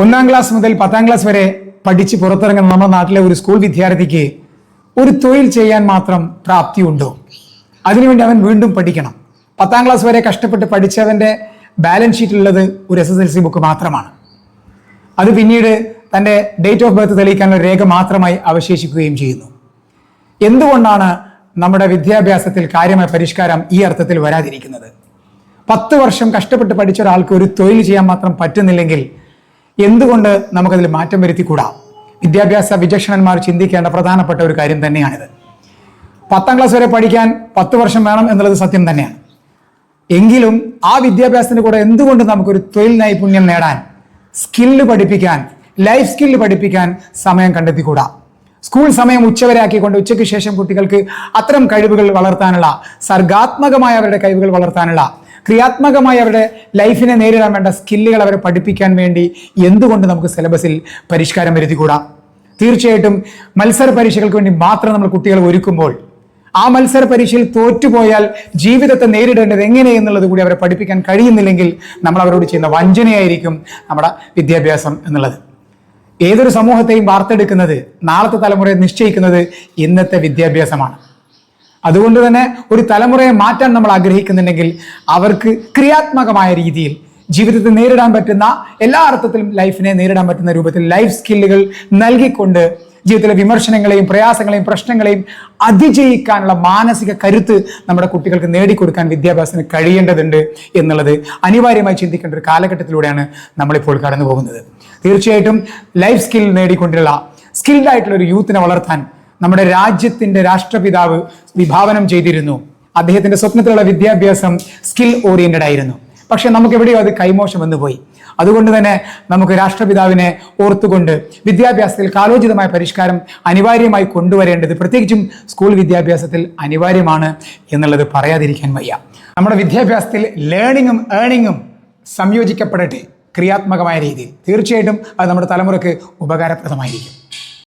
ഒന്നാം ക്ലാസ് മുതൽ 10ാം ക്ലാസ് വരെ പഠിച്ച് പുറത്തിറങ്ങുന്ന നമ്മുടെ നാട്ടിലെ ഒരു സ്കൂൾ വിദ്യാർത്ഥിക്ക് ഒരു തൊഴിൽ ചെയ്യാൻ മാത്രം പ്രാപ്തിയുണ്ടോ? അതിനുവേണ്ടി അവൻ വീണ്ടും പഠിക്കണം. 10ാം ക്ലാസ് വരെ കഷ്ടപ്പെട്ട് പഠിച്ചവന്റെ ബാലൻസ് ഷീറ്റിലുള്ളത് ഒരു SSLC ബുക്ക് മാത്രമാണ്. അത് പിന്നീട് തൻ്റെ ഡേറ്റ് ഓഫ് ബർത്ത് തെളിയിക്കാനുള്ള രേഖ മാത്രമായി അവശേഷിക്കുകയും ചെയ്യുന്നു. എന്തുകൊണ്ടാണ് നമ്മുടെ വിദ്യാഭ്യാസത്തിൽ കാര്യമായ പരിഷ്കാരം ഈ അർത്ഥത്തിൽ വരാതിരിക്കുന്നത്? 10 വർഷം കഷ്ടപ്പെട്ട് പഠിച്ച ഒരാൾക്ക് ഒരു തൊഴിൽ ചെയ്യാൻ മാത്രം പറ്റുന്നില്ലെങ്കിൽ എന്തുകൊണ്ട് നമുക്കതിൽ മാറ്റം വരുത്തിക്കൂടാ? വിദ്യാഭ്യാസ വിചക്ഷണന്മാർ ചിന്തിക്കേണ്ട പ്രധാനപ്പെട്ട ഒരു കാര്യം തന്നെയാണിത്. 10ാം ക്ലാസ് വരെ പഠിക്കാൻ 10 വർഷം വേണം എന്നുള്ളത് സത്യം തന്നെയാണ്. എങ്കിലും ആ വിദ്യാഭ്യാസത്തിന് കൂടെ എന്തുകൊണ്ട് നമുക്കൊരു തൊഴിൽ നൈപുണ്യം നേടാൻ, സ്കില്ല് പഠിപ്പിക്കാൻ, ലൈഫ് സ്കില്ല് പഠിപ്പിക്കാൻ സമയം കണ്ടെത്തിക്കൂടാ? സ്കൂൾ സമയം ഉച്ചവരെ ആക്കിക്കൊണ്ട് ഉച്ചയ്ക്ക് ശേഷം കുട്ടികൾക്ക് അത്തരം കഴിവുകൾ വളർത്താനുള്ള, സർഗാത്മകമായ അവരുടെ കഴിവുകൾ വളർത്താനുള്ള, ക്രിയാത്മകമായി അവരുടെ ലൈഫിനെ നേരിടാൻ വേണ്ട സ്കില്ലുകൾ അവരെ പഠിപ്പിക്കാൻ വേണ്ടി എന്തുകൊണ്ട് നമുക്ക് സിലബസിൽ പരിഷ്കാരം വരുത്തിക്കൂടാ? തീർച്ചയായിട്ടും മത്സര പരീക്ഷകൾക്ക് വേണ്ടി മാത്രം നമ്മൾ കുട്ടികളെ ഒരുക്കുമ്പോൾ ആ മത്സര പരീക്ഷയിൽ തോറ്റുപോയാൽ ജീവിതത്തെ നേരിടേണ്ടത് എങ്ങനെയെന്നുള്ളത് കൂടി അവരെ പഠിപ്പിക്കാൻ കഴിയുന്നില്ലെങ്കിൽ നമ്മൾ അവരോട് ചെയ്യുന്ന വഞ്ചനയായിരിക്കും നമ്മുടെ വിദ്യാഭ്യാസം എന്നുള്ളത്. ഏതൊരു സമൂഹത്തെയും വാർത്തെടുക്കുന്നത്, നാളത്തെ തലമുറയെ നിശ്ചയിക്കുന്നത് ഇന്നത്തെ വിദ്യാഭ്യാസമാണ്. അതുകൊണ്ട് തന്നെ ഒരു തലമുറയെ മാറ്റാൻ നമ്മൾ ആഗ്രഹിക്കുന്നുണ്ടെങ്കിൽ അവർക്ക് ക്രിയാത്മകമായ രീതിയിൽ ജീവിതത്തെ നേരിടാൻ പറ്റുന്ന, എല്ലാ അർത്ഥത്തിലും ലൈഫിനെ നേരിടാൻ പറ്റുന്ന രൂപത്തിൽ ലൈഫ് സ്കില്ലുകൾ നൽകിക്കൊണ്ട് ജീവിതത്തിലെ വിമർശനങ്ങളെയും പ്രയാസങ്ങളെയും പ്രശ്നങ്ങളെയും അതിജയിക്കാനുള്ള മാനസിക കരുത്ത് നമ്മുടെ കുട്ടികൾക്ക് നേടിക്കൊടുക്കാൻ വിദ്യാഭ്യാസത്തിന് കഴിയേണ്ടതുണ്ട് എന്നുള്ളത് അനിവാര്യമായി ചിന്തിക്കേണ്ട ഒരു കാലഘട്ടത്തിലൂടെയാണ് നമ്മളിപ്പോൾ കടന്നു പോകുന്നത്. തീർച്ചയായിട്ടും ലൈഫ് സ്കിൽ നേടിക്കൊണ്ടുള്ള സ്കിൽഡ് ആയിട്ടുള്ള ഒരു യൂത്തിനെ വളർത്താൻ നമ്മുടെ രാജ്യത്തിന്റെ രാഷ്ട്രപിതാവ് വിഭാവനം ചെയ്തിരുന്നു. അദ്ദേഹത്തിന്റെ സ്വപ്നത്തിലുള്ള വിദ്യാഭ്യാസം സ്കിൽ ഓറിയന്റഡ് ആയിരുന്നു. പക്ഷെ നമുക്ക് എവിടെയോ അത് കൈമോശം വന്നു പോയി. അതുകൊണ്ട് തന്നെ നമുക്ക് രാഷ്ട്രപിതാവിനെ ഓർത്തുകൊണ്ട് വിദ്യാഭ്യാസത്തിൽ കാലോചിതമായ പരിഷ്കാരം അനിവാര്യമായി കൊണ്ടുവരേണ്ടത് പ്രത്യേകിച്ചും സ്കൂൾ വിദ്യാഭ്യാസത്തിൽ അനിവാര്യമാണ് എന്നുള്ളത് പറയാതിരിക്കാൻ വയ്യ. നമ്മുടെ വിദ്യാഭ്യാസത്തിൽ ലേണിങ്ങും ഏണിങ്ങും സംയോജിക്കപ്പെടട്ടെ ക്രിയാത്മകമായ രീതിയിൽ. തീർച്ചയായിട്ടും അത് നമ്മുടെ തലമുറയ്ക്ക് ഉപകാരപ്രദമായിരിക്കും.